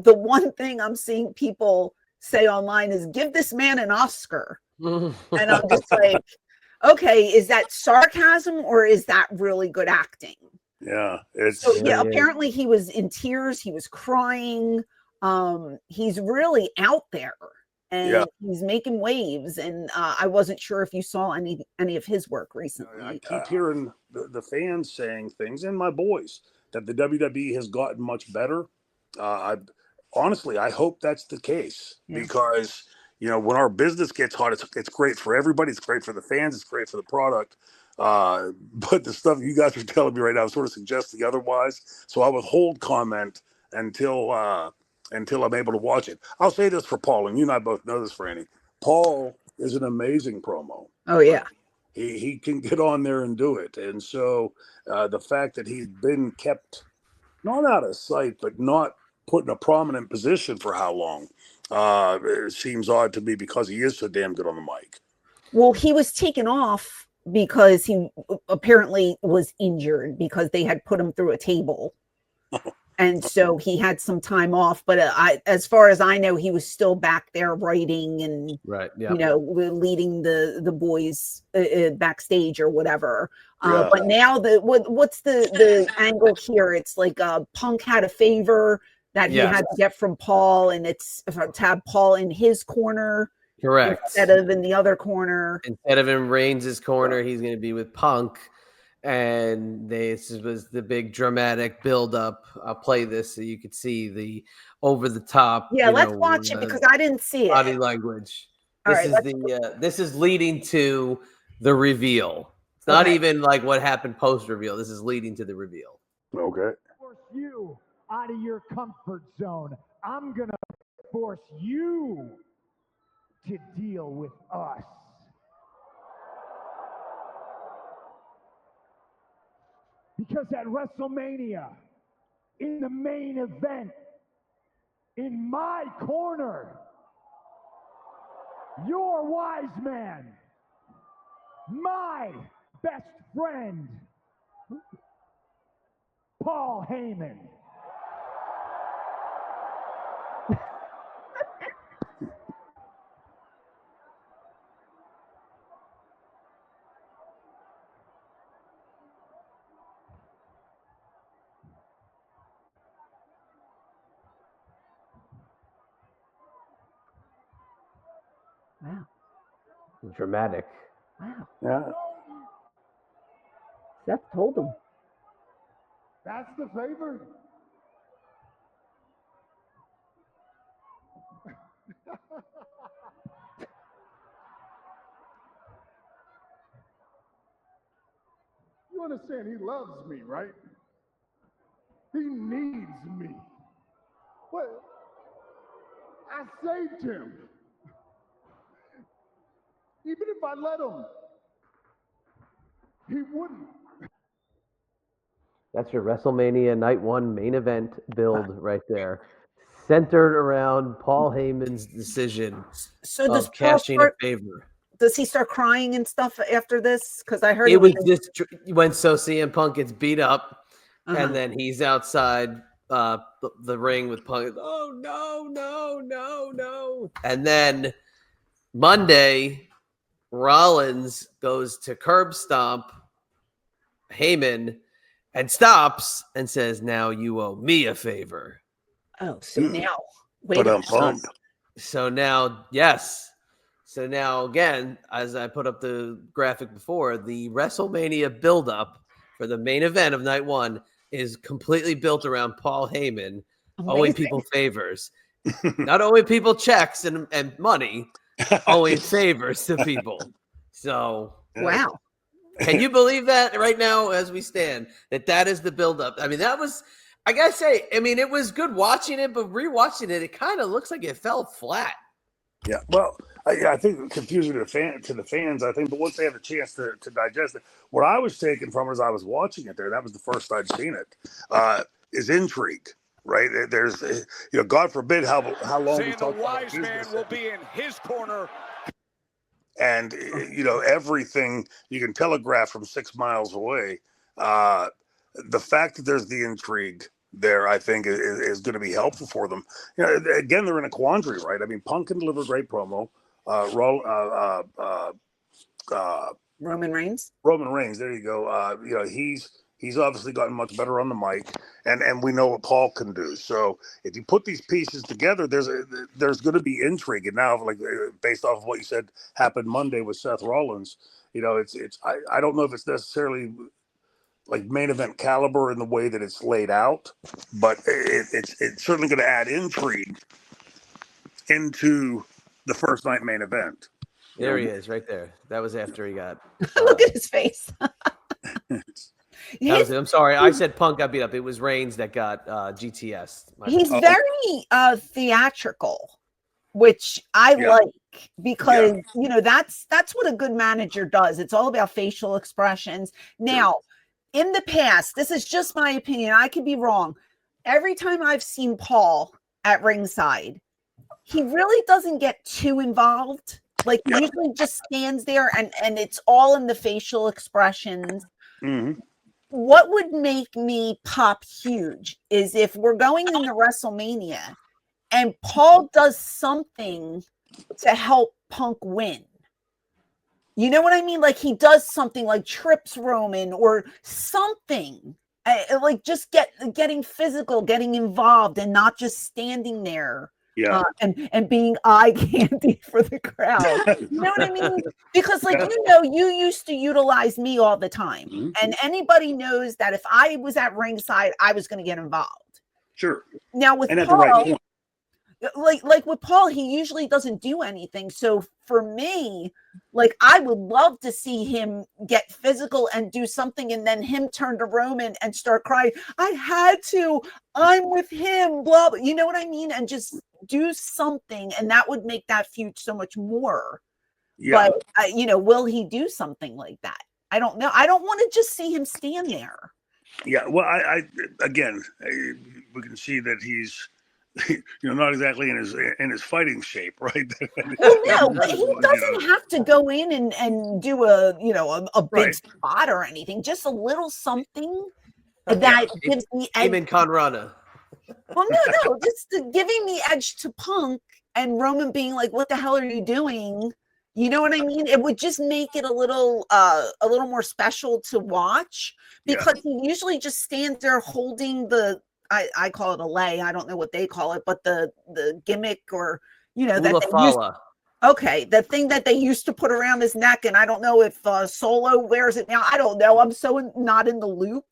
the one thing I'm seeing people say online is give this man an Oscar. And I'm just like, okay, is that sarcasm or is that really good acting? Yeah, apparently he was in tears. He was crying. He's really out there, and he's making waves. And I wasn't sure if you saw any of his work recently. I keep hearing the fans saying things, and my boys, that the WWE has gotten much better. Honestly, I hope that's the case because when our business gets hot, it's great for everybody. It's great for the fans. It's great for the product. But the stuff you guys are telling me right now sort of suggesting otherwise. So I withhold comment until I'm able to watch it. I'll say this for Paul, and you and I both know this, Franny. Paul is an amazing promo. Oh yeah, he can get on there and do it. And so the fact that he's been kept not out of sight, but not put in a prominent position for how long, it seems odd to me because he is so damn good on the mic. Well, he was taken off because he apparently was injured because they had put him through a table. And so he had some time off, but as far as I know, he was still back there writing and leading the boys backstage or whatever. But now what's the angle here? It's like Punk had a favor that he had to get from Paul, and it's to have Paul in his corner, correct, instead of in the other corner. Instead of in Reigns' corner, he's going to be with Punk. And this was the big dramatic build-up. I'll play this so you could see the over-the-top. Yeah, let's watch it because I didn't see it. Body language. This is leading to the reveal. It's not even like what happened post-reveal. This is leading to the reveal. Okay. Force you out of your comfort zone. I'm gonna force you to deal with us. Because at WrestleMania, in the main event, in my corner, your wise man, my best friend, Paul Heyman. Wow. Dramatic. Wow. Yeah. Seth told him. That's the favor? You understand he loves me, right? He needs me. What? I saved him. Even if I let him, he wouldn't. That's your WrestleMania Night 1 main event build right there. Centered around Paul Heyman's decision of cashing a favor. Does he start crying and stuff after this? Because I heard it was just when CM Punk gets beat up, and then he's outside the ring with Punk. Oh, no. And then Monday, Rollins goes to curb stomp Heyman and stops and says, "Now you owe me a favor." Oh, so now but I'm pumped. So now, yes. So now again, as I put up the graphic before, the WrestleMania buildup for the main event of night 1 is completely built around Paul Heyman owing people favors. Not owing people checks and money, owing favors to people. So, wow. Can you believe that right now as we stand, that is the buildup? I mean, that was, I got to say, it was good watching it, but rewatching it, it kind of looks like it fell flat. Yeah, well, I think confusing to the fans, I think, but once they have a chance to digest it, what I was taking from as I was watching it there, that was the first I'd seen it, is intrigue. Right there's, God forbid how long we talk about the wise man will be in his corner, and everything you can telegraph from 6 miles away. The fact that there's the intrigue, there, I think, is going to be helpful for them. You know, again, they're in a quandary, right? I mean, Punk can deliver a great promo. Roman Reigns. Roman Reigns, there you go. You know, he's obviously gotten much better on the mic, and we know what Paul can do. So if you put these pieces together, there's going to be intrigue. And now, like based off of what you said happened Monday with Seth Rollins, you know, I don't know if it's necessarily like main event caliber in the way that it's laid out, but it's certainly going to add intrigue into the first night main event. There he is, right there. That was after he got. Look at his face. I'm sorry, I said Punk got beat up. It was Reigns that got GTS. He's very theatrical, which I like because you know that's what a good manager does. It's all about facial expressions. Now, in the past, this is just my opinion. I could be wrong. Every time I've seen Paul at ringside, he really doesn't get too involved. Like usually just stands there and it's all in the facial expressions. Mm-hmm. What would make me pop huge is if we're going into WrestleMania and Paul does something to help Punk win. You know what I mean? Like he does something like trips Roman or something like just getting physical, getting involved and not just standing there. Yeah. And being eye candy for the crowd. You know what I mean? Because like, you know, you used to utilize me all the time. Mm-hmm. And anybody knows that if I was at ringside, I was going to get involved. Sure. Now with and Paul, at the right point. Like with Paul, he usually doesn't do anything. So for me, like I would love to see him get physical and do something and then him turn to Roman and start crying. I had to, I'm with him, blah, blah. You know what I mean? And just do something. And that would make that feud so much more. Yeah. But, you know, will he do something like that? I don't know. I don't want to just see him stand there. Yeah. Well, again, we can see that he's, you know, not exactly in his fighting shape, right? Well, no, but he doesn't have to go in and do a big spot or anything. Just a little something that gives me edge. Heyman Conrana. Well, no, just giving the edge to Punk and Roman being like, "What the hell are you doing?" You know what I mean? It would just make it a little more special to watch because he usually just stands there holding the. I call it a lei. I don't know what they call it, but the gimmick or, you know, that they used, the thing that they used to put around his neck. And I don't know if Solo wears it now. I don't know. I'm so not in the loop,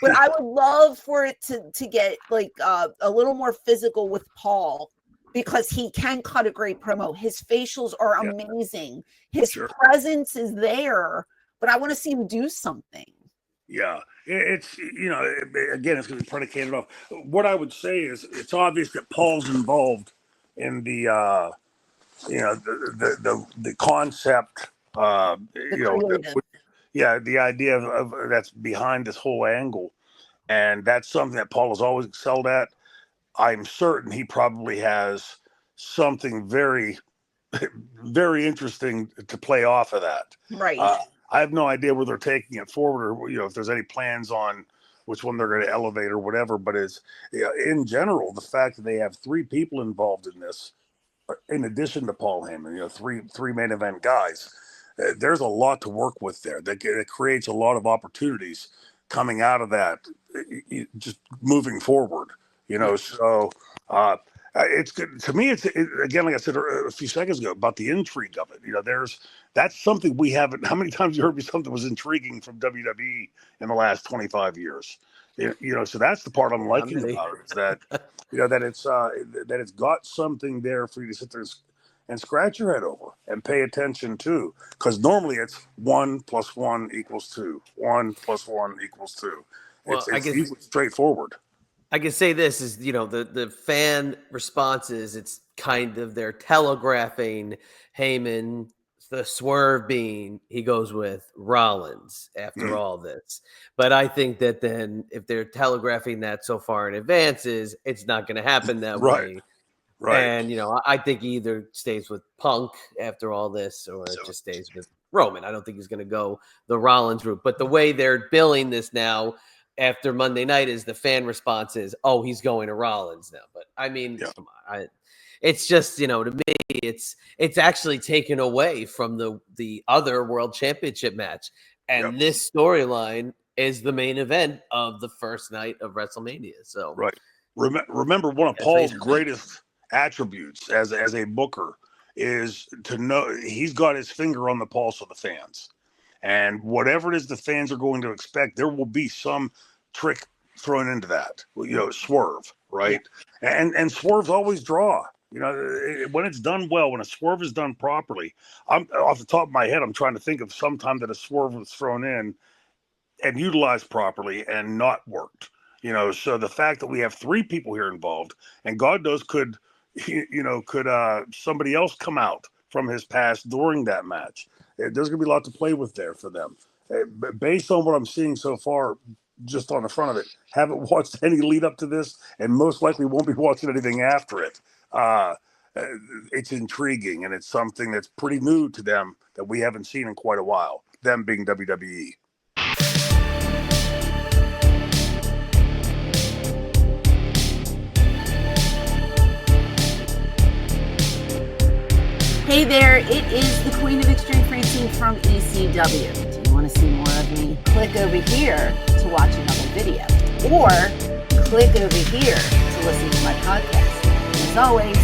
but I would love for it to get like a little more physical with Paul because he can cut a great promo. His facials are amazing. His presence is there, but I want to see him do something. Yeah, it's, you know, again, it's going to be predicated off. What I would say is it's obvious that Paul's involved in the, you know, the concept, the idea of that's behind this whole angle. And that's something that Paul has always excelled at. I'm certain he probably has something very, very interesting to play off of that. Right. I have no idea where they're taking it forward or, you know, if there's any plans on which one they're going to elevate or whatever. But it's, you know, in general, the fact that they have three people involved in this, in addition to Paul Heyman, you know, three main event guys, there's a lot to work with there. That creates a lot of opportunities coming out of that, just moving forward, you know. So it's good to me. It's again, like I said a few seconds ago, about the intrigue of it. You know, that's something we haven't. How many times you heard me something was intriguing from WWE in the last 25 years? You know, so that's the part I'm liking about it, is that, you know, that it's got something there for you to sit there and scratch your head over and pay attention to, because normally it's 1 + 1 = 2. 1 + 1 = 2. Well, it's usually straightforward. I can say this is, you know, the fan responses, it's kind of they're telegraphing Heyman, the swerve being he goes with Rollins after all this. But I think that then if they're telegraphing that so far in advance, it's not going to happen that way. Right. And, you know, I think he either stays with Punk after all this or it just stays with Roman. I don't think he's going to go the Rollins route. But the way they're billing this now, after Monday night is the fan response is, oh, he's going to Rollins now. But I mean, come on, it's just, to me, it's actually taken away from the other World Championship match. And this storyline is the main event of the first night of WrestleMania. So right. Remember, one of Paul's greatest attributes as a booker is to know he's got his finger on the pulse of the fans. And whatever it is the fans are going to expect, there will be some trick thrown into that, swerve, right? Yeah. And swerves always draw. When it's done well, when a swerve is done properly, I'm off the top of my head, I'm trying to think of some time that a swerve was thrown in and utilized properly and not worked. So the fact that we have 3 people here involved, and God knows could somebody else come out from his past during that match? There's going to be a lot to play with there for them. Based on what I'm seeing so far, just on the front of it, haven't watched any lead up to this, and most likely won't be watching anything after it. It's intriguing, and it's something that's pretty new to them that we haven't seen in quite a while, them being WWE. Hey there, it is the Queen of Extreme, Francine from ECW. Do you want to see more of me? Click over here to watch another video, or click over here to listen to my podcast. And as always,